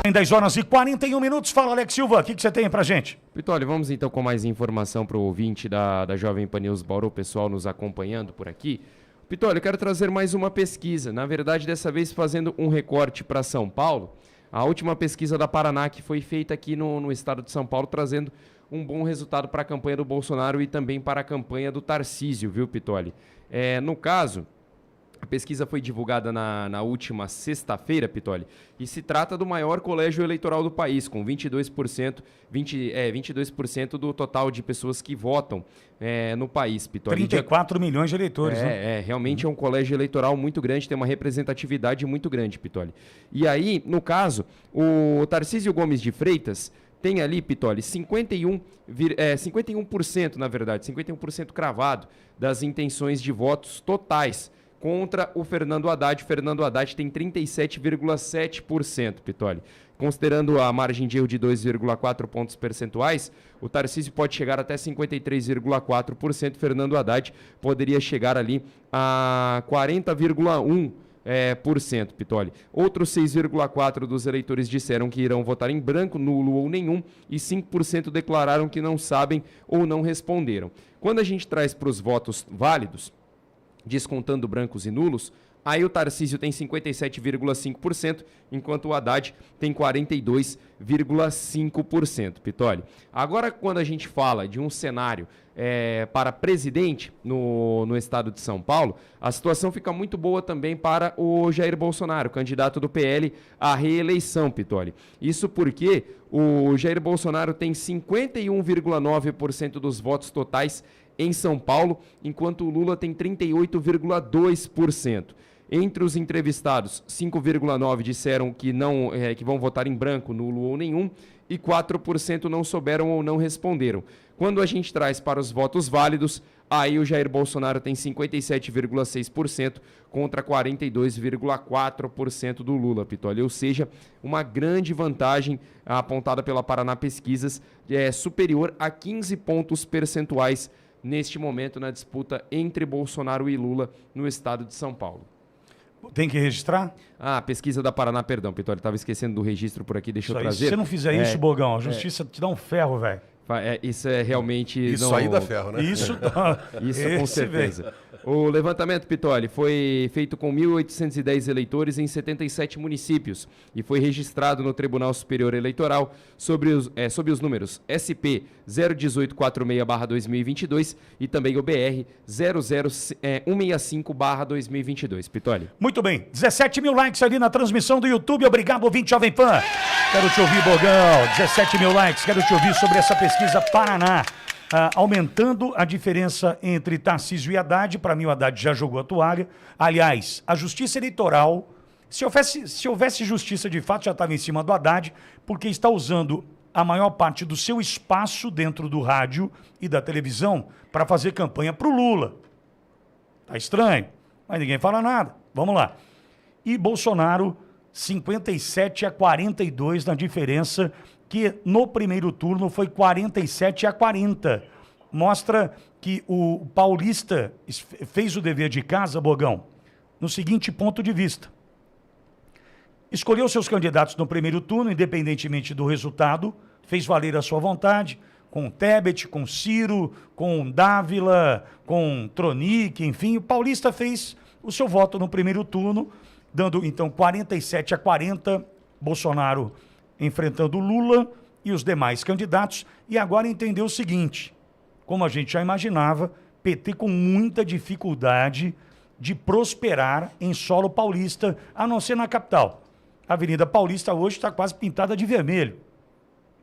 Em 10 horas e 41 minutos. Fala, Alex Silva, o que você tem pra gente? Pitoli, vamos então com mais informação para o ouvinte da Jovem Pan News Bauru, o pessoal nos acompanhando por aqui. Pitoli, eu quero trazer mais uma pesquisa, na verdade dessa vez fazendo um recorte para São Paulo. A última pesquisa da Paraná que foi feita aqui no estado de São Paulo, trazendo um bom resultado para a campanha do Bolsonaro e também para a campanha do Tarcísio, viu, Pitoli? No caso, a pesquisa foi divulgada na última sexta-feira, Pitoli, e se trata do maior colégio eleitoral do país, com 22% do total de pessoas que votam no país, Pitoli. 34 milhões de eleitores, né? Realmente é um colégio eleitoral muito grande, tem uma representatividade muito grande, Pitoli. E aí, no caso, o Tarcísio Gomes de Freitas tem ali, Pitoli, 51%, na verdade, 51% cravado das intenções de votos totais contra o Fernando Haddad. O Fernando Haddad tem 37,7%, Pitoli. Considerando a margem de erro de 2,4 pontos percentuais, o Tarcísio pode chegar até 53,4%. Fernando Haddad poderia chegar ali a 40,1%, Pitoli. Outros 6,4% dos eleitores disseram que irão votar em branco, nulo ou nenhum, e 5% declararam que não sabem ou não responderam. Quando a gente traz para os votos válidos, descontando brancos e nulos, aí o Tarcísio tem 57,5%, enquanto o Haddad tem 42,5%, Pitoli. Agora, quando a gente fala de um cenário para presidente no estado de São Paulo, a situação fica muito boa também para o Jair Bolsonaro, candidato do PL à reeleição, Pitoli. Isso porque o Jair Bolsonaro tem 51,9% dos votos totais em São Paulo, enquanto o Lula tem 38,2%. Entre os entrevistados, 5,9% disseram que vão votar em branco, nulo ou nenhum, e 4% não souberam ou não responderam. Quando a gente traz para os votos válidos, aí o Jair Bolsonaro tem 57,6% contra 42,4% do Lula, Pitoli. Ou seja, uma grande vantagem apontada pela Paraná Pesquisas, superior a 15 pontos percentuais neste momento na disputa entre Bolsonaro e Lula no estado de São Paulo. Tem que registrar? Pesquisa da Paraná, perdão, Pitoli, estava esquecendo do registro por aqui, deixa eu trazer. Se você não fizer isso, Bogão, a justiça te dá um ferro, velho. Isso é realmente... Isso aí dá ferro, né? Isso com certeza. O levantamento, Pitoli, foi feito com 1.810 eleitores em 77 municípios e foi registrado no Tribunal Superior Eleitoral sob os números SP 01846/2022 e também o BR 00165/2022. Pitoli. Muito bem. 17 mil likes ali na transmissão do YouTube. Obrigado, ouvinte Jovem Pan. Quero te ouvir, Bogão. 17 mil likes. Quero te ouvir sobre essa pesquisa Paraná. Aumentando a diferença entre Tarcísio e Haddad. Para mim, o Haddad já jogou a toalha. Aliás, a justiça eleitoral, se houvesse justiça de fato, já estava em cima do Haddad, porque está usando a maior parte do seu espaço dentro do rádio e da televisão para fazer campanha para o Lula. Tá estranho, mas ninguém fala nada. Vamos lá. E Bolsonaro, 57-42 na diferença, que no primeiro turno foi 47-40. Mostra que o paulista fez o dever de casa, Bogão, no seguinte ponto de vista. Escolheu seus candidatos no primeiro turno, independentemente do resultado, fez valer a sua vontade, com Tebet, com Ciro, com Dávila, com Tronic, enfim. O paulista fez o seu voto no primeiro turno, dando então 47-40, Bolsonaro enfrentando Lula e os demais candidatos, e agora entendeu o seguinte, como a gente já imaginava, PT com muita dificuldade de prosperar em solo paulista, a não ser na capital. A Avenida Paulista hoje está quase pintada de vermelho.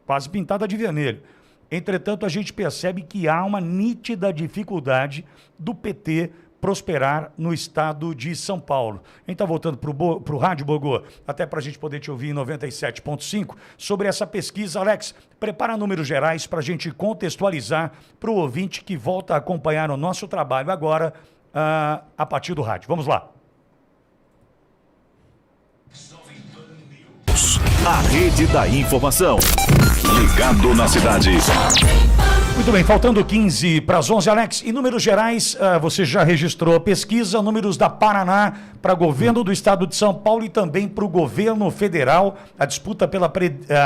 Quase pintada de vermelho. Entretanto, a gente percebe que há uma nítida dificuldade do PT prosperar no estado de São Paulo. A gente está voltando para o rádio, Bogô, até para a gente poder te ouvir em 97.5, sobre essa pesquisa. Alex, prepara números gerais para a gente contextualizar para o ouvinte que volta a acompanhar o nosso trabalho agora a partir do rádio. Vamos lá. A rede da informação. Ligado na cidade. Muito bem, faltando 15 para as 11, Alex, em números gerais, você já registrou a pesquisa, números da Paraná para governo do estado de São Paulo e também para o governo federal, a disputa pela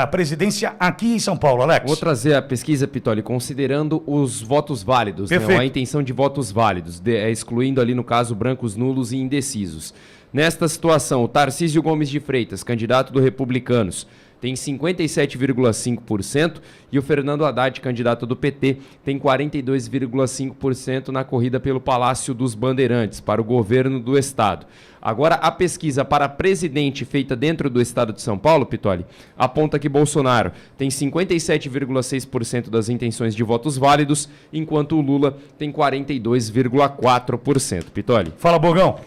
presidência aqui em São Paulo, Alex. Vou trazer a pesquisa, Pitoli, considerando os votos válidos, né, a intenção de votos válidos, excluindo ali no caso brancos, nulos e indecisos. Nesta situação, o Tarcísio Gomes de Freitas, candidato do Republicanos, tem 57,5% e o Fernando Haddad, candidato do PT, tem 42,5% na corrida pelo Palácio dos Bandeirantes, para o governo do estado. Agora, a pesquisa para presidente feita dentro do estado de São Paulo, Pitoli, aponta que Bolsonaro tem 57,6% das intenções de votos válidos, enquanto o Lula tem 42,4%. Pitoli. Fala, Bogão.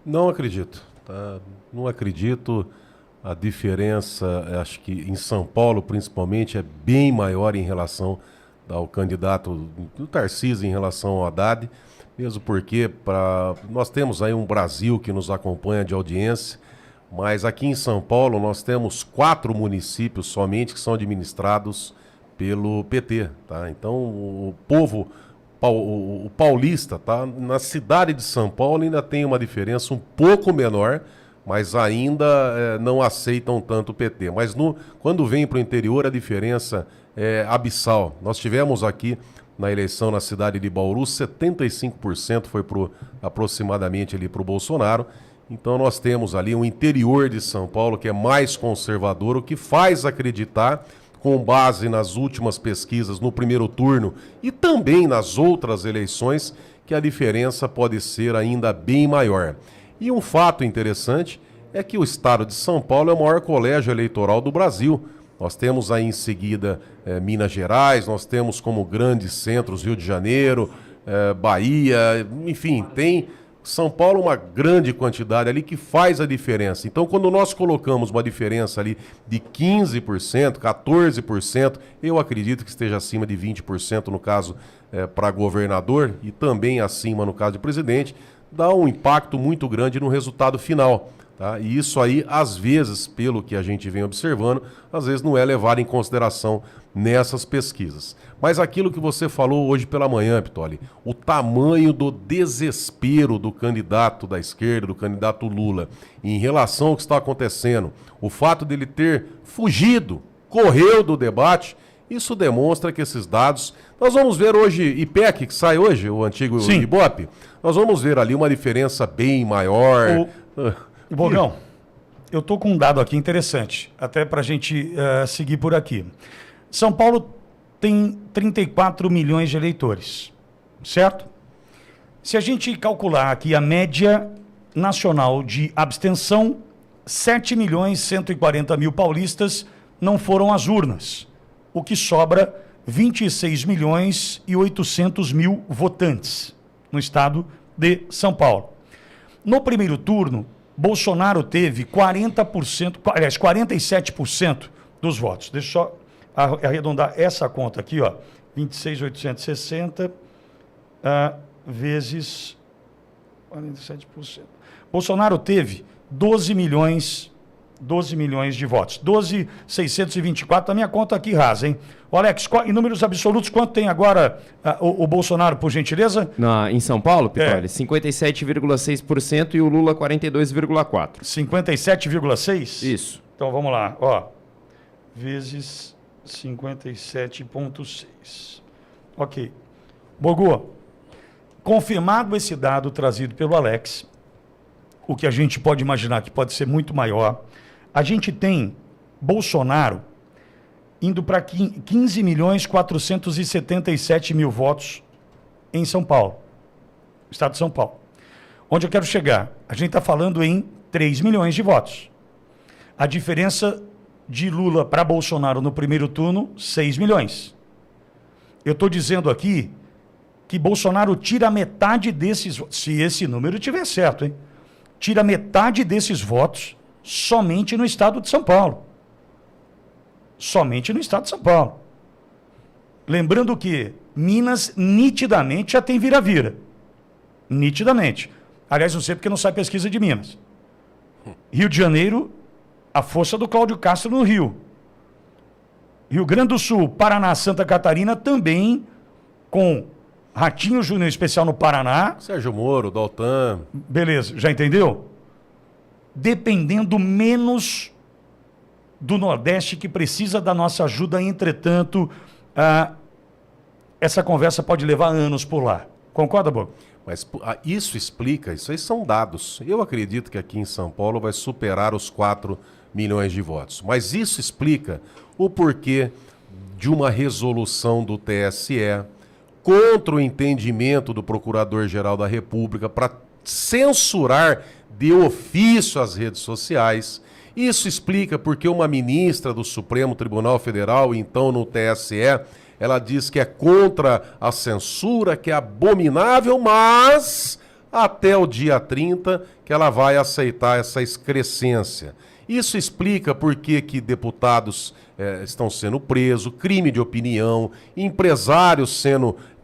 Não acredito, tá? Não acredito. A diferença, acho que em São Paulo, principalmente, é bem maior em relação ao candidato do Tarcísio em relação ao Haddad, mesmo porque nós temos aí um Brasil que nos acompanha de audiência, mas aqui em São Paulo nós temos 4 municípios somente que são administrados pelo PT, tá? Então o povo, o paulista, tá? Na cidade de São Paulo ainda tem uma diferença um pouco menor, mas ainda não aceitam tanto o PT. Mas quando vem para o interior, a diferença é abissal. Nós tivemos aqui, na eleição na cidade de Bauru, 75% foi aproximadamente para o Bolsonaro. Então nós temos ali o interior de São Paulo, que é mais conservador, o que faz acreditar, com base nas últimas pesquisas no primeiro turno e também nas outras eleições, que a diferença pode ser ainda bem maior. E um fato interessante é que o estado de São Paulo é o maior colégio eleitoral do Brasil. Nós temos aí em seguida Minas Gerais, nós temos como grandes centros Rio de Janeiro, Bahia, enfim, tem São Paulo uma grande quantidade ali que faz a diferença. Então, quando nós colocamos uma diferença ali de 15%, 14%, eu acredito que esteja acima de 20% no caso para governador e também acima no caso de presidente, dá um impacto muito grande no resultado final. Tá? E isso aí, às vezes, pelo que a gente vem observando, às vezes não é levado em consideração nessas pesquisas. Mas aquilo que você falou hoje pela manhã, Pitoli, o tamanho do desespero do candidato da esquerda, do candidato Lula, em relação ao que está acontecendo, o fato dele ter fugido, correu do debate, isso demonstra que esses dados... Nós vamos ver hoje, IPEC, que sai hoje, o antigo Ibope, nós vamos ver ali uma diferença bem maior. Bogão, eu estou com um dado aqui interessante, até para a gente seguir por aqui. São Paulo tem 34 milhões de eleitores, certo? Se a gente calcular aqui a média nacional de abstenção, 7.140.000 paulistas não foram às urnas, o que sobra 26.800.000 votantes no estado de São Paulo. No primeiro turno, Bolsonaro teve 47% dos votos. Deixa eu só arredondar essa conta aqui, ó. 26.860 vezes 47%. Bolsonaro teve 12 milhões de votos. 12.624, a minha conta aqui rasa, hein? Ô Alex, em números absolutos, quanto tem agora o Bolsonaro, por gentileza? Em São Paulo, Pitoli, 57,6% e o Lula 42,4%. 57,6%? Isso. Então vamos lá, ó. Vezes 57,6. Ok. Bogu, confirmado esse dado trazido pelo Alex, o que a gente pode imaginar que pode ser muito maior, a gente tem Bolsonaro indo para 15.477.000 votos em São Paulo, estado de São Paulo. Onde eu quero chegar? A gente está falando em 3 milhões de votos. A diferença de Lula para Bolsonaro no primeiro turno, 6 milhões. Eu estou dizendo aqui que Bolsonaro tira metade desses votos, se esse número estiver certo, hein? Tira metade desses votos somente no estado de São Paulo. Somente no estado de São Paulo. Lembrando que Minas nitidamente já tem vira-vira. Nitidamente. Aliás, não sei porque não sai pesquisa de Minas. Rio de Janeiro, a força do Cláudio Castro no Rio. Rio Grande do Sul, Paraná, Santa Catarina, também com Ratinho Júnior especial no Paraná. Sérgio Moro, Daltan. Beleza, já entendeu? Dependendo menos do Nordeste, que precisa da nossa ajuda. Entretanto, essa conversa pode levar anos por lá. Concorda, Bogo? Mas isso explica, isso aí são dados. Eu acredito que aqui em São Paulo vai superar os 4 milhões de votos. Mas isso explica o porquê de uma resolução do TSE contra o entendimento do Procurador-Geral da República para censurar de ofício as redes sociais. Isso explica porque uma ministra do Supremo Tribunal Federal, então no TSE, ela diz que é contra a censura, que é abominável, mas até o dia 30 que ela vai aceitar essa excrescência. Isso explica por que deputados estão sendo presos, crime de opinião, empresários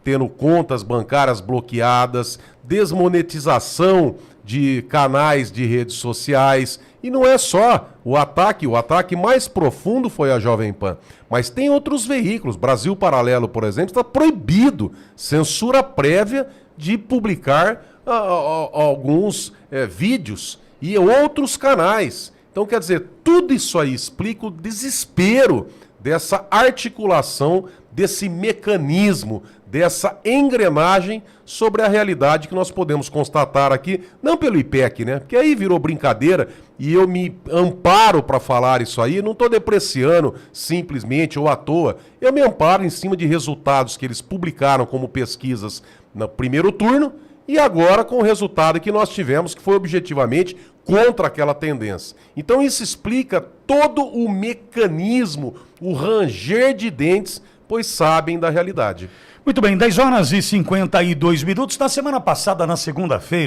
tendo contas bancárias bloqueadas, desmonetização de canais de redes sociais. E não é só o ataque mais profundo foi a Jovem Pan. Mas tem outros veículos. Brasil Paralelo, por exemplo, está proibido, censura prévia de publicar alguns vídeos e outros canais. Então, quer dizer, tudo isso aí explica o desespero dessa articulação, desse mecanismo, dessa engrenagem sobre a realidade que nós podemos constatar aqui, não pelo IPEC, né? Porque aí virou brincadeira e eu me amparo para falar isso aí, não estou depreciando simplesmente ou à toa, eu me amparo em cima de resultados que eles publicaram como pesquisas no primeiro turno e agora com o resultado que nós tivemos, que foi objetivamente contra aquela tendência. Então isso explica todo o mecanismo, o ranger de dentes, pois sabem da realidade. Muito bem, 10 horas e 52 minutos. Na semana passada, na segunda-feira,